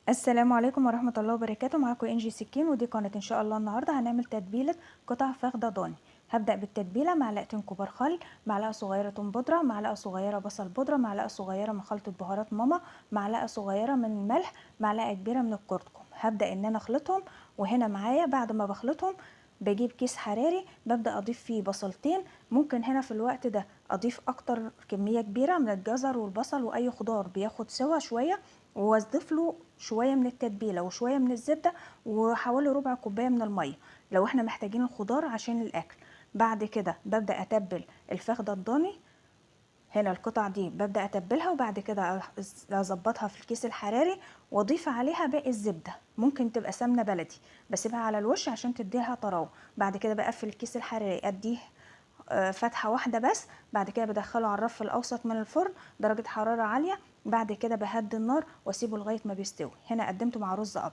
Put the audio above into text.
السلام عليكم ورحمة الله وبركاته. معاكم انجي سكين، ودي قناة ان شاء الله. النهاردة هنعمل تتبيلة قطع فخدة ضاني. هبدأ بالتتبيلة: معلقتين كبار خل، معلقة صغيرة توم بودرة، معلقة صغيرة بصل بودرة، معلقة صغيرة من خلطة بهارات ماما، معلقة صغيرة من الملح، معلقة كبيرة من الكركم. هبدأ ان انا اخلطهم. وهنا معايا بعد ما بخلطهم بجيب كيس حراري، ببدأ اضيف فيه بصلتين. ممكن هنا في الوقت ده اضيف اكتر كمية كبيرة من الجزر والبصل واي خضار بياخد سوا شوية، واضيف له شويه من التتبيله وشويه من الزبده وحوالي ربع كوبايه من الميه لو احنا محتاجين الخضار عشان الاكل. بعد كده ببدا اتبل الفخده الضاني. هنا القطع دي ببدا اتبلها، وبعد كده اظبطها في الكيس الحراري واضيف عليها باقي الزبده. ممكن تبقى سمنه بلدي، بسيبها على الوش عشان تديها طراوه. بعد كده بقفل الكيس الحراري، اديه فتحة واحدة بس. بعد كده بدخله على الرف الأوسط من الفرن درجة حرارة عالية. بعد كده بهدي النار واسيبه لغاية ما بيستوي. هنا قدمته مع رز أبيض.